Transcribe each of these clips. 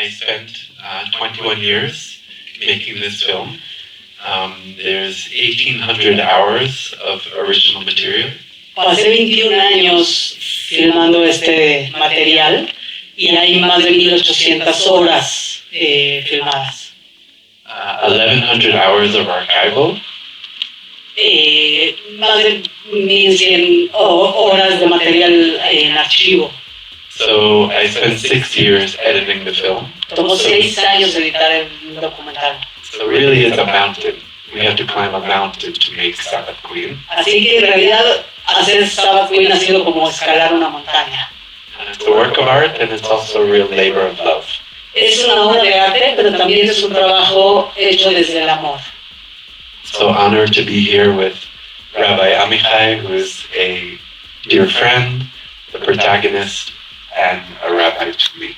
I spent 21 years making this film. There's 1,800 hours of original material. Pasé 21 años filmando este material y hay más de 1,800 horas filmadas. 1,100 hours of archival. Más de 1,100 horas de material en archivo. So I spent 6 years editing the film. Tomó 6 años editar el documental. So really it's a mountain. We have to climb a mountain to make Sabbath Queen. Así que en realidad hacer Sabbath Queen ha sido como escalar una montaña. And it's a work of art and it's also a real labor of love. Es una obra de arte, pero también es un trabajo hecho desde el amor. So honored to be here with Rabbi Amichai, who is a dear friend, the protagonist, and a rabbi to me.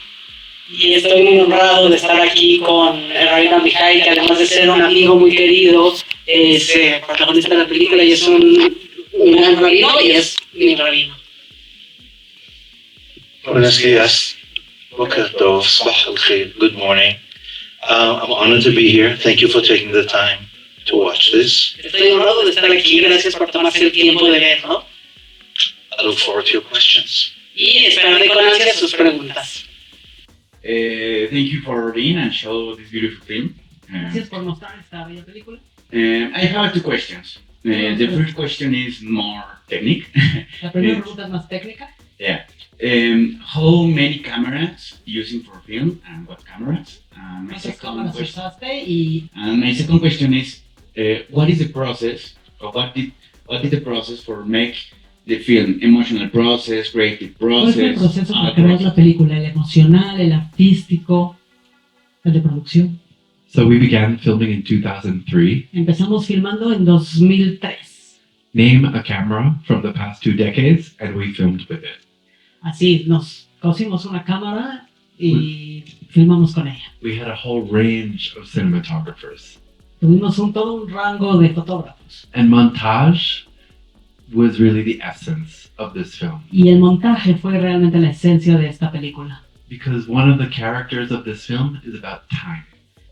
Y estoy muy honrado de estar aquí con el rabino Amichai, que además de ser un amigo muy querido, es protagonista de la película y es un gran rabino y es mi rabino. Buenos días. Boker Tov, Sabah al-Khair. Good morning. I'm honored to be here. Thank you for taking the time to watch this. Estoy honrado de estar aquí. Gracias por tomarse el tiempo de verlo. I look forward to your questions. Y esperaré con ansia sus preguntas. Thank you for being and show this beautiful film. Gracias por mostrar esta bella película. I have two questions. The first question is more technical. La primera pregunta es más técnica. Yeah. How many cameras using for film and what cameras? ¿Cuántas cámaras usaste? Y And my second question is, what is the process, or what did the process for make the film? Emotional process, creative ¿cuál fue el process, proceso para art crear process? la película? ¿El emocional, el artístico, el de producción? So we began filming in 2003. Empezamos filmando en 2003. Name a camera from the past 2 decades, and we filmed with it. Así, nos cogimos una cámara y filmamos con ella. We had a whole range of cinematographers. Tuvimos todo un rango de fotógrafos. And montage was really the essence of this film. Y el montaje fue realmente la esencia de esta película. Because one of the characters of this film is about time.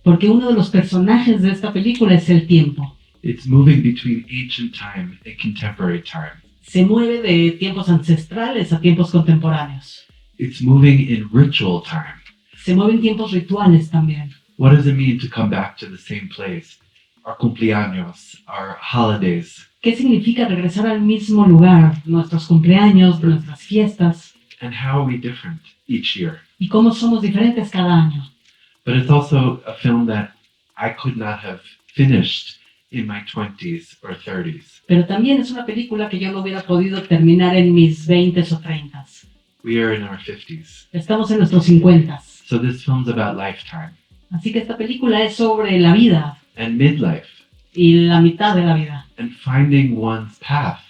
Porque uno de los personajes de esta película es el tiempo. It's moving between ancient time and contemporary time. Se mueve de tiempos ancestrales a tiempos contemporáneos. It's moving in ritual time. Se mueve en tiempos rituales también. What does it mean to come back to the same place? Our cumpleaños, our holidays. ¿Qué significa regresar al mismo lugar? Nuestros cumpleaños, nuestras fiestas. And how are we different each year? Y cómo somos diferentes cada año. But it's also a film that I could not have finished in my 20s or 30s. Pero también es una película que yo no hubiera podido terminar en mis 20s o 30s. We are in our 50s. Estamos en nuestros 50s. So this film's about lifetime Así que esta película es sobre la vida and midlife y la mitad de la vida. and finding one's path.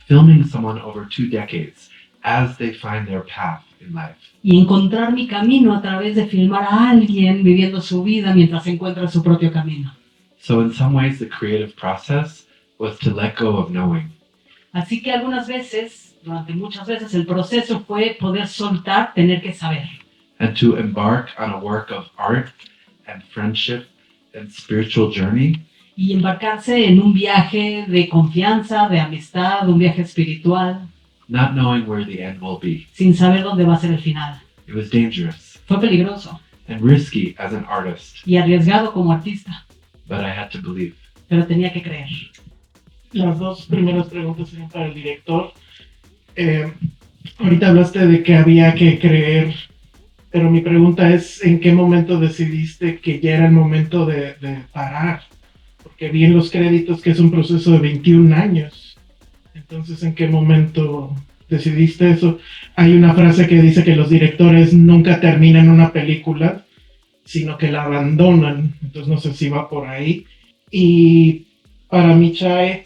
Filming someone over 2 decades as they find their path in life. Y encontrar mi camino a través de filmar a alguien viviendo su vida mientras encuentra su propio camino. So in some ways the creative process was to let go of knowing. Así que algunas veces, durante muchas veces, el proceso fue poder soltar, tener que saber. And to embark on a work of art and friendship and spiritual journey Y embarcarse en un viaje de confianza, de amistad, un viaje espiritual, not knowing where the end will be. sin saber dónde va a ser el final. It was dangerous Fue peligroso and risky as an artist, y arriesgado como artista, but I had to believe. pero tenía que creer. Las dos primeras preguntas serían para el director. Ahorita hablaste de que había que creer, pero mi pregunta es, ¿en qué momento decidiste que ya era el momento de parar? Porque vi en los créditos que es un proceso de 21 años. Entonces, ¿en qué momento decidiste eso? Hay una frase que dice que los directores nunca terminan una película, sino que la abandonan. Entonces, no sé si va por ahí. Y para Michai,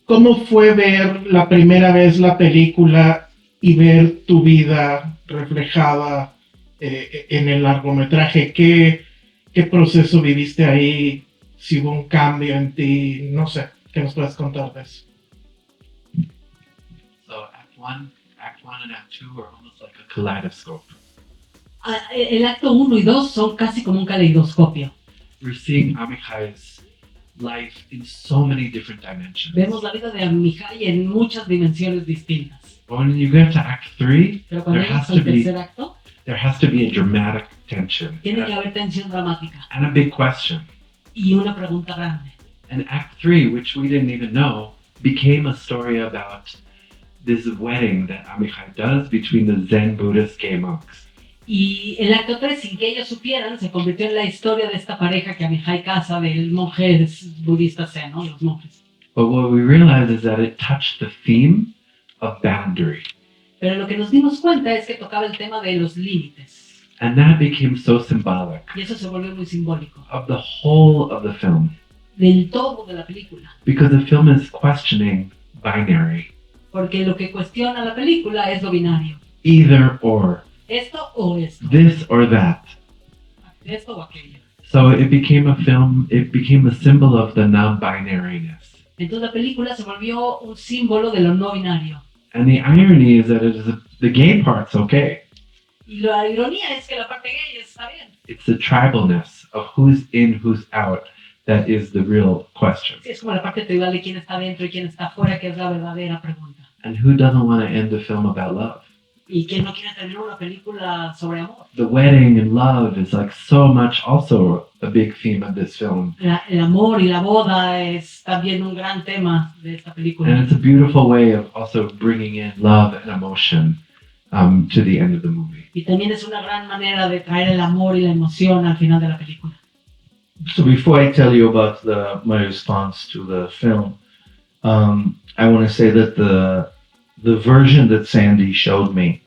¿cómo fue ver la primera vez la película y ver tu vida reflejada en el largometraje? ¿Qué proceso viviste ahí? Si hubo un cambio en ti, no sé, ¿qué nos puedes contar de eso? So Act 1 and Act 2 are almost like a kaleidoscope. El acto 1 y 2 son casi como un caleidoscopio. We're seeing Amichai's life in so many different dimensions. Vemos la vida de Amihai en muchas dimensiones distintas. But when you get to Act 3, Pero cuando there llegas has al to be tercer acto, a dramatic tension tiene que haber tensión dramática and a big question. y una pregunta grande. And Act 3, which we didn't even know, became a story about this wedding that Amichai does between the Zen Buddhist gay monks. Y el acto 3, sin que ellos supieran, se convirtió en la historia de esta pareja que Amihai casa del monje budista zen, ¿no? Los monjes. But what we realized is that it touched the theme of boundary. Pero lo que nos dimos cuenta es que tocaba el tema de los límites. And that became so symbolic Y eso se volvió muy simbólico. of the whole of the film. Del todo de la película. Because the film is questioning binary, Porque lo que cuestiona la película es lo binario. either or, Esto o esto. this or that. Esto o aquello. So it became a film, it became a symbol of the non-binariness. Entonces la película se volvió un símbolo de lo no binario. And the irony is that the gay part's okay. Y la ironía es que la parte gay está bien. It's the tribalness of who's in, who's out that is the real question. Sí, es como la parte tribal de quién está dentro y quién está afuera, que es la verdadera pregunta. And who doesn't want to end the film about love? Y quién no quiere tener una película sobre amor. The wedding and love is like so much also a big theme of this film. El amor y la boda es también un gran tema de esta película. And it's a beautiful way of also bringing in love and emotion to the end of the movie. Y también es una gran manera de traer el amor y la emoción al final de la película. So before I tell you about my response to the film, I want to say that the version that Sandy showed me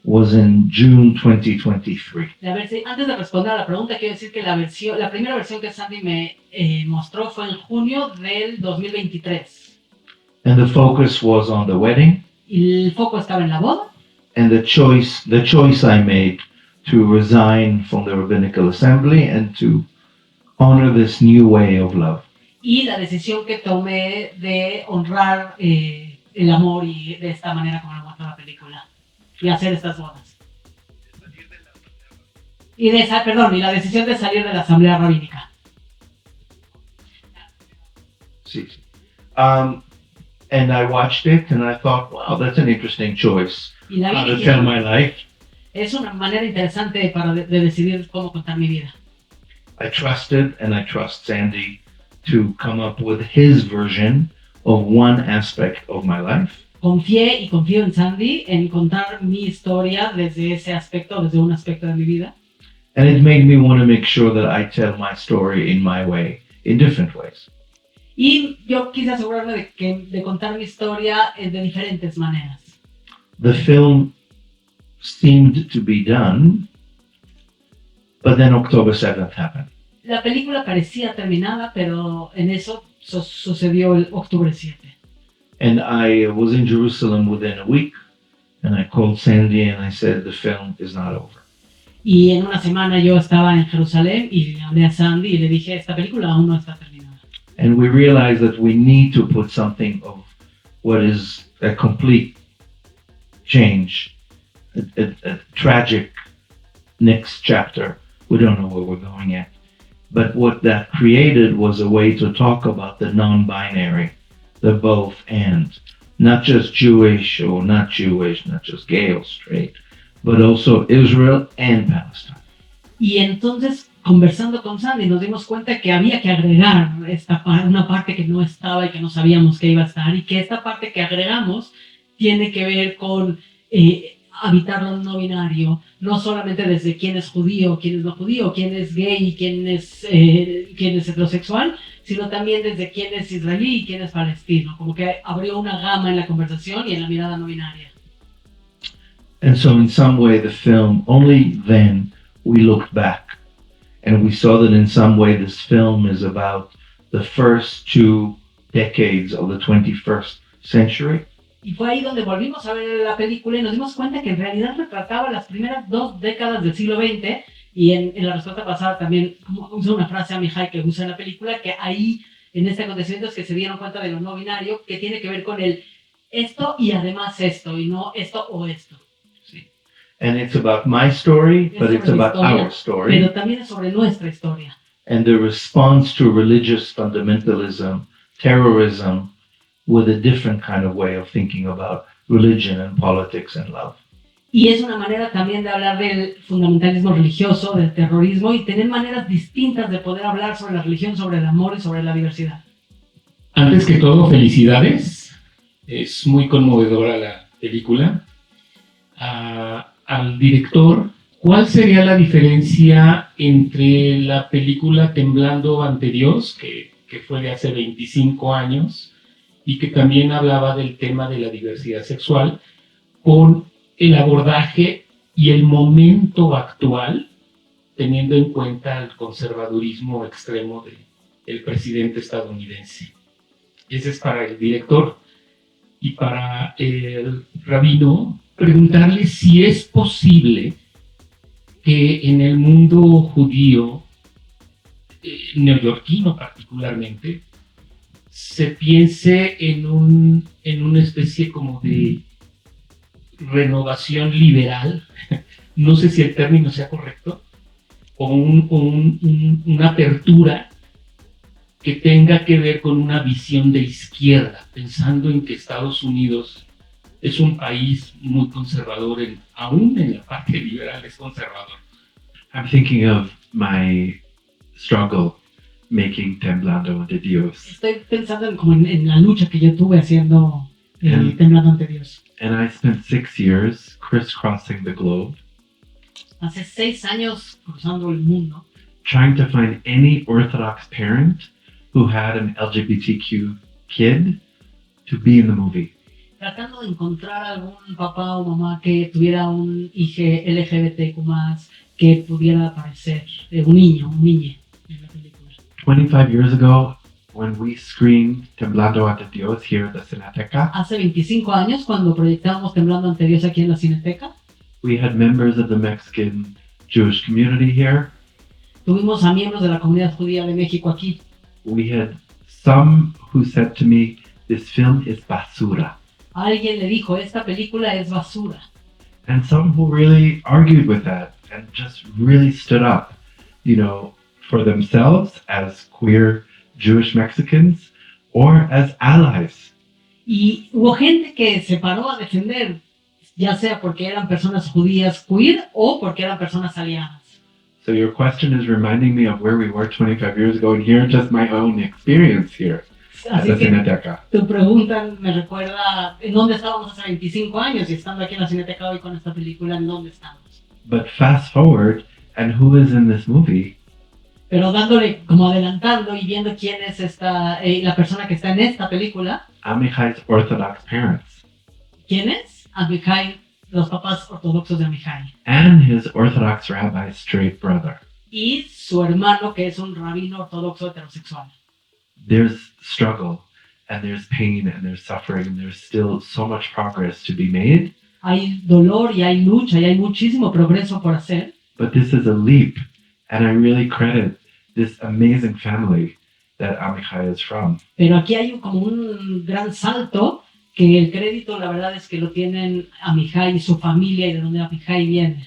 was in June 2023. Antes de responder a la pregunta, quiero decir que la primera versión que Sandy me mostró fue en junio del 2023. And the focus was on the wedding Y el foco estaba en la boda and the choice I made to resign from the Rabbinical Assembly and to honor this new way of love. y la decisión que tomé de honrar el amor y de esta manera como lo muestra la película y hacer estas bodas. Y la decisión de salir de la asamblea rabínica. Sí. And I watched it and I thought, wow, that's an interesting choice. Y la How vi to y tell my life. es una manera interesante de decidir cómo contar mi vida. I trusted and I trust Sandy to come up with his version of one aspect of my life. Confié y confío en Sandy en contar mi historia desde un aspecto de mi vida. And it made me want to make sure that I tell my story in my way, in different ways. Y yo quise asegurarme de contar mi historia de diferentes maneras. The film seemed to be done, but then October 7th happened. La película parecía terminada, pero en eso sucedió el octubre 7. And I was in Jerusalem within a week, and I called Sandy and I said, the film is not over. Y en una semana yo estaba en Jerusalén y le hablé a Sandy y le dije, esta película aún no está terminada. And we realized that we need to put something of what is a complete change, a tragic next chapter. We don't know where we're going yet. But what that created was a way to talk about the non-binary, the both and, not just Jewish or not Jewish, not just gay or straight, but also Israel and Palestine. Y entonces, conversando con Sandy, nos dimos cuenta que había que agregar una parte que no estaba y que no sabíamos que iba a estar, y que esta parte que agregamos tiene que ver con habitar lo no binario, no solamente desde quién es judío, quién es no judío, quién es gay, quién es heterosexual, sino también desde quién es israelí y quién es palestino. Como que abrió una gama en la conversación y en la mirada no binaria. And so in some way the film, only then we looked back and we saw that in some way this film is about the first 2 decades of the 21st century. Y fue ahí donde volvimos a ver la película y nos dimos cuenta que en realidad retrataba las primeras 2 décadas del siglo XX, y en la respuesta pasada también usa una frase a Amihai que usa en la película, que ahí en este acontecimiento es que se dieron cuenta de lo no binario, que tiene que ver con el esto y además esto, y no esto o esto. And it's about my story, Es but it's sobre mi about historia, our story. pero también es sobre nuestra historia. And the response to religious fundamentalism, terrorism, with a different kind of way of thinking about religion and politics and love. Y es una manera también de hablar del fundamentalismo religioso, del terrorismo, y tener maneras distintas de poder hablar sobre la religión, sobre el amor y sobre la diversidad. Antes que todo, felicidades. Es muy conmovedora la película. Al director, ¿cuál sería la diferencia entre la película Temblando ante Dios, que fue de hace 25 años y que también hablaba del tema de la diversidad sexual, con el abordaje y el momento actual, teniendo en cuenta el conservadurismo extremo del presidente estadounidense? Ese es para el director. Y para el rabino, preguntarle si es posible que en el mundo judío, neoyorquino particularmente, se piense en una especie como de renovación liberal, no sé si el término sea correcto, o una apertura que tenga que ver con una visión de izquierda, pensando en que Estados Unidos es un país muy conservador, aún en la parte liberal es conservador. I'm thinking of my struggle making Temblando ante Dios. Estoy pensando en la lucha que yo tuve haciendo Temblando ante Dios. And I spent 6 years crisscrossing the globe, Hace 6 años cruzando el mundo, trying to find any Orthodox parent who had an LGBTQ kid to be in the movie. tratando de encontrar algún papá o mamá que tuviera un hijo LGBTQ+, que pudiera aparecer, un niño, un niñe en la película. 25 years ago, when we screened Temblando ante Dios here at the Cineteca, Hace 25 años, cuando proyectábamos Temblando ante Dios aquí en la Cineteca, we had members of the Mexican Jewish community here. tuvimos a miembros de la comunidad judía de México aquí. We had some who said to me, this film is basura. Alguien le dijo, esta película es basura. And some who really argued with that and just really stood up, you know, for themselves as queer Jewish Mexicans or as allies. Y hubo gente que se paró a defender, ya sea porque eran personas judías queer o porque eran personas aliadas. So your question is reminding me of where we were 25 years ago and here just my own experience here at Así the que Cineteca. tu pregunta me recuerda en dónde estábamos hace 25 años y estando aquí en la Cineteca hoy con esta película, en dónde estamos. But fast forward, and who is in this movie? Pero dándole, como adelantando y viendo quién es la persona que está en esta película, Amichai's Orthodox parents ¿quién es? Amichai, los papás ortodoxos de Amichai. and his Orthodox rabbi's straight brother. Y su hermano, que es un rabino ortodoxo heterosexual. There's struggle and there's pain and there's suffering and there's still so much progress to be made. Hay dolor y hay lucha y hay muchísimo progreso por hacer. But this is a leap, and I really credit this amazing family that Amichai is from. Pero aquí hay como un gran salto que el crédito, la verdad es que lo tienen Amichai y su familia y de donde Amichai viene.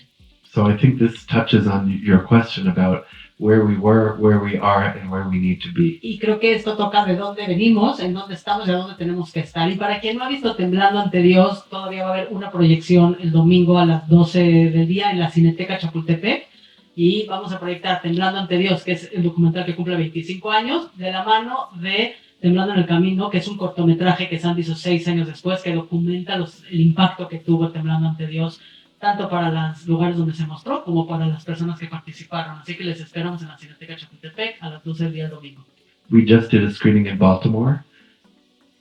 So I think this touches on your question about where we were, where we are, and where we need to be. Y creo que esto toca de dónde venimos, en dónde estamos y a dónde tenemos que estar. Y para quien no ha visto Temblando ante Dios, todavía va a haber una proyección el domingo a las 12 del día en la Cineteca Chapultepec. Y vamos a proyectar Temblando ante Dios, que es el documental que cumple 25 años, de la mano de Temblando en el Camino, que es un cortometraje que Sandy hizo 6 años después, que documenta el impacto que tuvo Temblando ante Dios, tanto para los lugares donde se mostró como para las personas que participaron. Así que les esperamos en la Cineteca Chapultepec a las 12 del día del domingo. We just did a screening in Baltimore,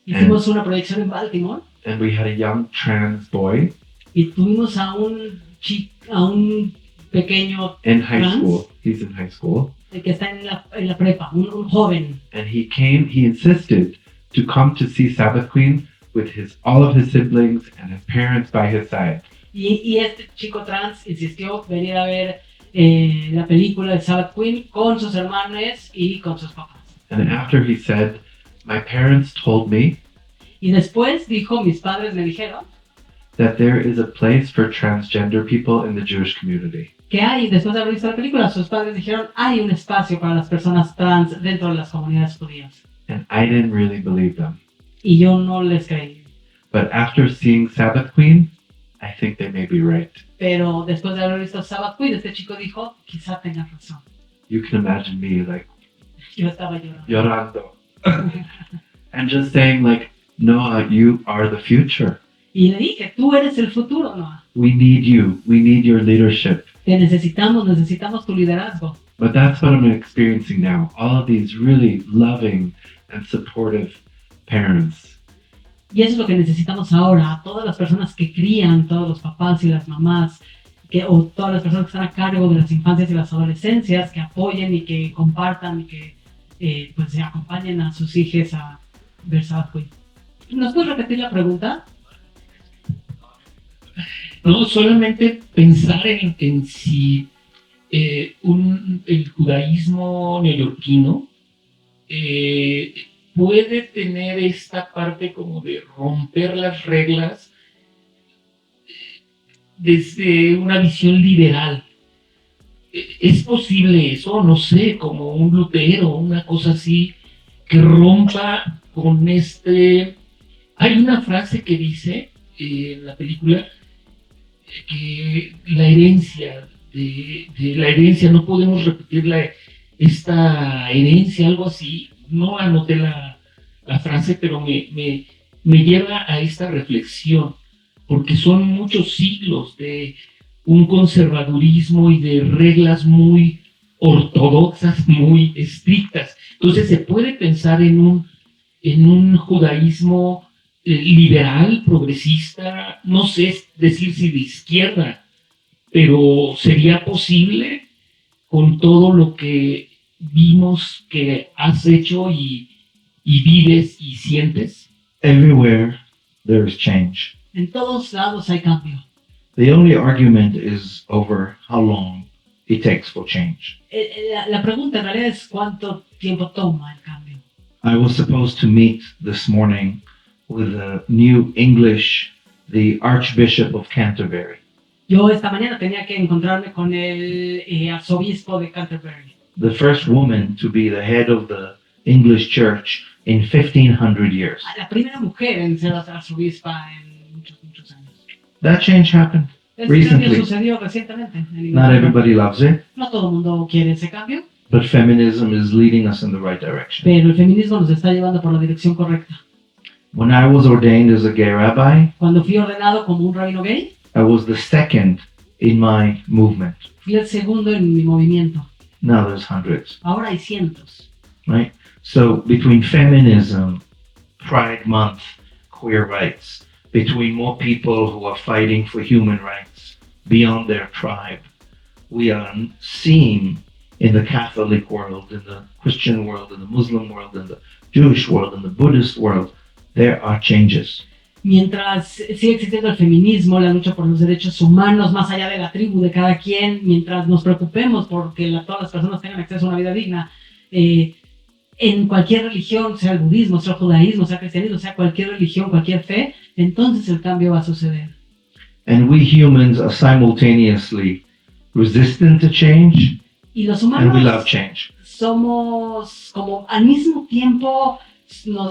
Hicimos una proyección en Baltimore and we had a young trans boy y tuvimos a un pequeño in high Trans? school. He's in high school. que está en la prepa, un joven. And he insisted to come to see Sabbath Queen with all of his siblings and his parents by his side. Y este chico trans insistió venir a ver la película de Sabbath Queen con sus hermanos y con sus papás. And after he said, my parents told me Y después dijo, mis padres me dijeron that there is a place for transgender people in the Jewish community. Que hay, después de haber visto la película, sus padres dijeron, hay un espacio para las personas trans dentro de las comunidades judías. And I didn't really believe them. Y yo no les creí. But after seeing Sabbath Queen, I think they may be right. Pero después de haber visto Sabbath Queen, este chico dijo, quizá tengas razón. You can imagine me like Yo estaba llorando. llorando. And just saying like, Noah, you are the future. Y le dije, tú eres el futuro, Noah. We need you. We need your leadership. Te necesitamos tu liderazgo. But that's what I'm experiencing now. All of these really loving and supportive parents. Y eso es lo que necesitamos ahora. Todas las personas que crían, todos los papás y las mamás, o todas las personas que están a cargo de las infancias y las adolescencias, que apoyen y que compartan y que pues se acompañen a sus hijos a ver Sabbath Queen. ¿Nos puedes repetir la pregunta? No, solamente pensar en si el judaísmo neoyorquino puede tener esta parte como de romper las reglas desde una visión liberal. ¿Es posible eso? No sé, como un Lutero, una cosa así, que rompa con este... Hay una frase que dice en la película que la herencia, de la herencia, no podemos repetir esta herencia, algo así. No anoté la frase, pero me lleva a esta reflexión, porque son muchos siglos de un conservadurismo y de reglas muy ortodoxas, muy estrictas. Entonces se puede pensar en un judaísmo liberal, progresista, no sé decir si de izquierda, pero sería posible con todo lo que vimos que has hecho y vives y sientes. Everywhere there is change. En todos lados hay cambio. The only argument is over how long it takes for change. La pregunta en realidad es cuánto tiempo toma el cambio. I was supposed to meet this morning with the new English, the Archbishop of Canterbury. Yo esta mañana tenía que encontrarme con el arzobispo de Canterbury. The first woman to be the head of the English Church in 1500 years. La primera mujer en ser arzobispa en muchos años. That change happened. Ese cambio Recently. sucedió recientemente. En Not Inglaterra. everybody loves it, No todo el mundo quiere ese cambio, but feminism is leading us in the right direction. pero el feminismo nos está llevando por la dirección correcta. When I was ordained as a gay rabbi, Cuando fui ordenado como un rabino gay, I was the second in my movement. fui el segundo en mi movimiento. Now there's hundreds, Ahora hay cientos. right? So between feminism, Pride Month, queer rights, between more people who are fighting for human rights beyond their tribe, we are seeing in the Catholic world, in the Christian world, in the Muslim world, in the Jewish world, in the Buddhist world, there are changes. Mientras sigue existiendo el feminismo, la lucha por los derechos humanos, más allá de la tribu de cada quien, mientras nos preocupemos porque todas las personas tengan acceso a una vida digna, en cualquier religión, sea el budismo, sea el judaísmo, sea el cristianismo, sea cualquier religión, cualquier fe, entonces el cambio va a suceder. And we humans are simultaneously resistant to change Y los and we love humanos change. somos como al mismo tiempo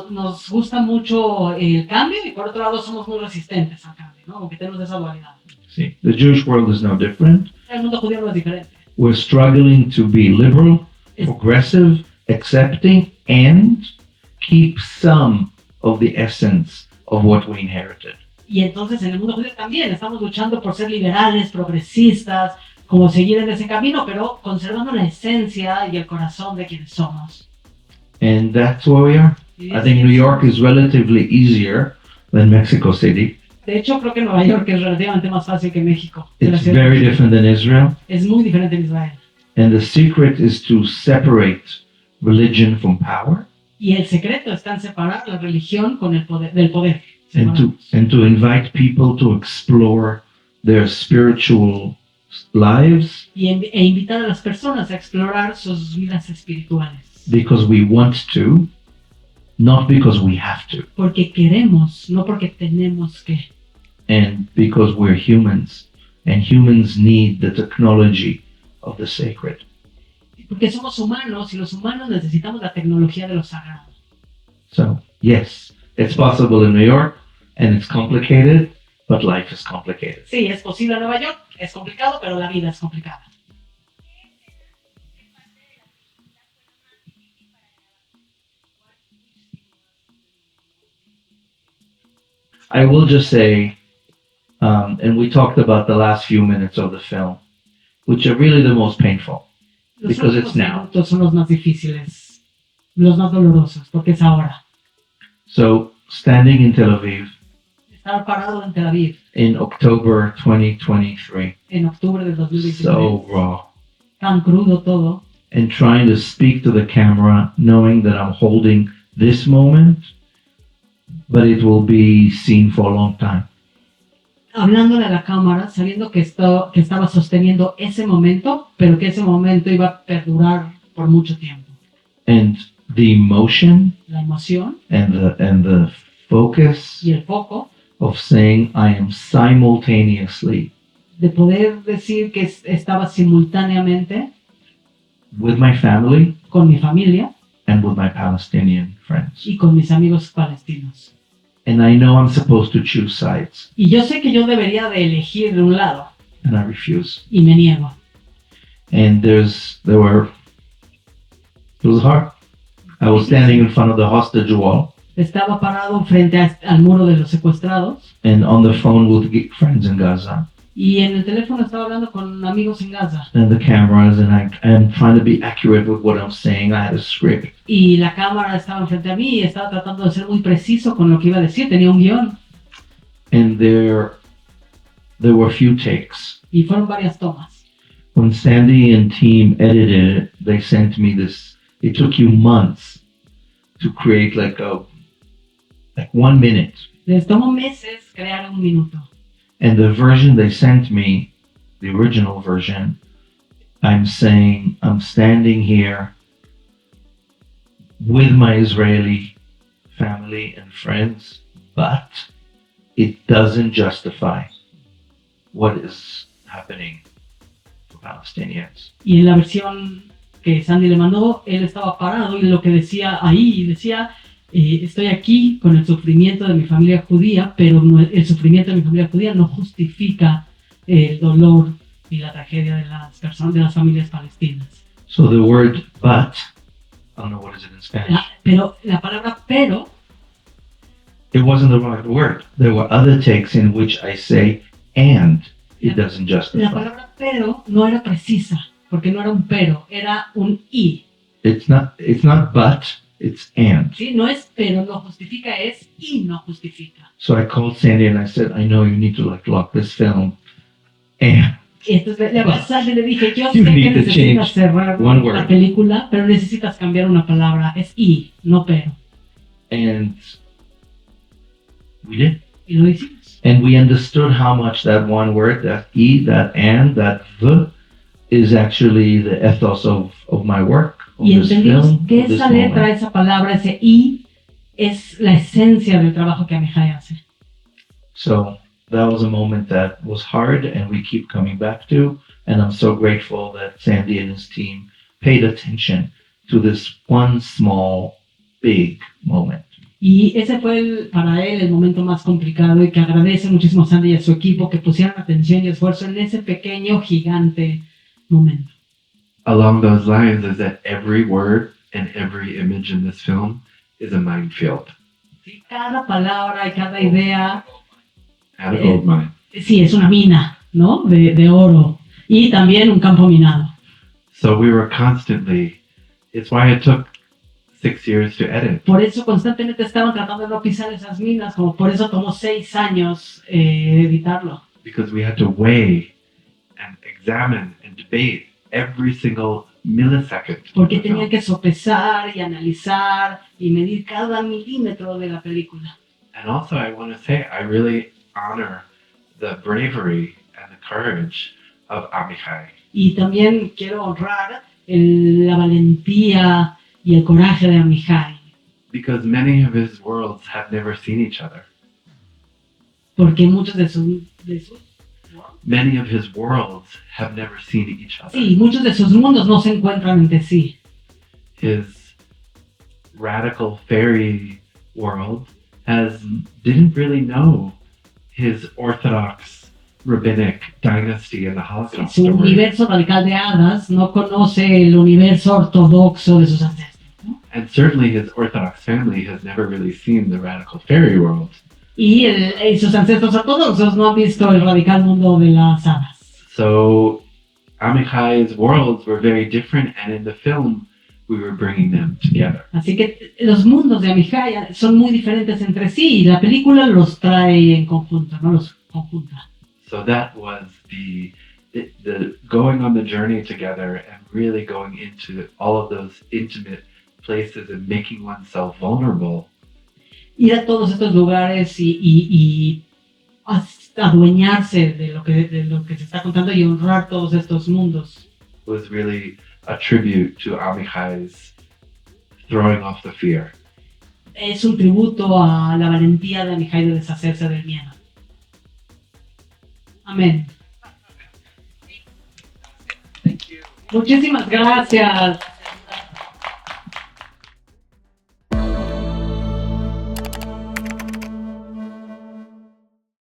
nos gusta mucho el cambio y por otro lado somos muy resistentes al cambio, ¿no? Porque tenemos esa dualidad. See, the Jewish world is no different. El mundo judío no es diferente. We're struggling to be liberal, Es- progressive, accepting, and keep some of the essence of what we inherited. Y entonces en el mundo judío también estamos luchando por ser liberales, progresistas, como seguir en ese camino, pero conservando la esencia y el corazón de quienes somos. And that's where we are. Y I think New York is relatively easier than Mexico City. De hecho, creo que Nueva York es relativamente más fácil que México. It's very different than Israel. Es muy diferente en Israel. And the secret is to separate religion from power Y el secreto está en separar la religión con el poder, del poder. and to invite people to explore their spiritual lives E invitar a las personas a explorar sus vidas espirituales. because we want to, not because we have to. Porque queremos, no porque tenemos que. and because we're humans, and humans need the technology of the sacred. Porque somos humanos y los humanos necesitamos la tecnología de lo sagrado. So, yes, it's possible in New York, and it's complicated, but life is complicated. Sí, es posible en Nueva York, es complicado, pero la vida es complicada. I will just say, and we talked about the last few minutes of the film, which are really the most painful. Los Because últimos it's now. minutos son los más difíciles, los más dolorosos, porque es ahora. So, standing in Tel Aviv Estar parado en Tel Aviv in October 2023, en octubre del 2019, so raw, tan crudo todo, and trying to speak to the camera, knowing that I'm holding this moment, but it will be seen for a long time. hablándole a la cámara, sabiendo que estaba sosteniendo ese momento, pero que ese momento iba a perdurar por mucho tiempo. And the emotion La emoción and the focus y el foco of saying I am simultaneously de poder decir que estaba simultáneamente with my family con mi familia and with my Palestinian friends. y con mis amigos palestinos. And I know I'm supposed to choose sides, Y yo sé que yo debería de elegir de un lado and I refuse. y me niego. And it was hard. I was standing in front of the hostage wall Estaba parado frente al muro de los secuestrados and on the phone with friends in Gaza y en el teléfono estaba hablando con amigos en Gaza. and the cameras, and I'm trying to be accurate with what I'm saying. I had a script. Y la cámara estaba frente a mí y estaba tratando de ser muy preciso con lo que iba a decir. Tenía un guión And there were few takes. y fueron varias tomas. When Sandy and team edited it, they sent me this. It took you months to create like 1 minute. Les tomó meses crear un minuto. And the version they sent me, the original version, I'm saying I'm standing here with my Israeli family and friends, but it doesn't justify what is happening to Palestinians. Y en la versión que Sandy le mandó, él estaba parado y lo que decía ahí, decía, estoy aquí con el sufrimiento de mi familia judía, pero el sufrimiento de mi familia judía no justifica el dolor y la tragedia de las personas, de las familias palestinas. So the word but, I don't know what is it in Spanish. Pero la palabra pero It wasn't the right word. There were other takes in which I say and it doesn't la justify. palabra pero no era precisa, porque no era un pero, era un y. It's not but, it's and. ¿Sí? No es pero no justifica, es y no justifica. So I called Sandy and I said, I know you need to lock this film and Y entonces le hablé a Sandy y le dije, yo sé You que need to necesitas change cerrar one la word. película, pero necesitas cambiar una palabra, es y, no pero. and we did. Y lo hicimos. And we understood how much that one word, that E, that and, that V, is actually the ethos of my work, of Y this entendimos film, que of this esa letra, moment. esa palabra, ese y, es la esencia del trabajo que Amihai hace. So that was a moment that was hard and we keep coming back to. And I'm so grateful that Sandy and his team paid attention to this one small, big moment. Y ese fue para él el momento más complicado y que agradece muchísimo a Sandy y a su equipo que pusieran atención y esfuerzo en ese pequeño, gigante momento. Along those lines is that every word and every image in this film is a minefield Sí, cada palabra y cada idea, and a gold mine. sí, es una mina, ¿no? De oro. Y también un campo minado. So we were constantly, it's why it took 6 years to edit. Por eso constantemente estaban tratando de no pisar esas minas, como por eso tomó 6 años editarlo. Because we had to weigh and examine and debate every single millisecond. of Porque the tenían film. que sopesar y analizar y medir cada milímetro de la película. And also I want to say, I really honor the bravery and the courage of Amichai. Y también quiero honrar la valentía y el coraje de Amihai. Because many of his worlds have never seen each other. porque muchos de sus many of his worlds have never seen each other. sí, muchos de sus mundos no se encuentran entre sí. His radical fairy world didn't really know his orthodox rabbinic dynasty in the Holocaust Su story. universo radical de hadas no conoce el universo ortodoxo de sus ancestros. And certainly his orthodox family has never really seen the radical fairy world. Y sus ancestros ortodoxos no han visto el radical mundo de las hadas. So Amichai's worlds were very different, and in the film we were bringing them together. Así que los mundos de Amijaya son muy diferentes entre sí y la película los trae en conjunto, no los conjunta. So that was the going on the journey together and really going into all of those intimate places and making oneself vulnerable Ir a todos estos lugares y adueñarse de lo que se está contando y honrar todos estos mundos. was really a tribute to Amichai's throwing off the fear. Es un tributo a la valentía de Amijai de deshacerse del miedo. Amén. Muchísimas gracias.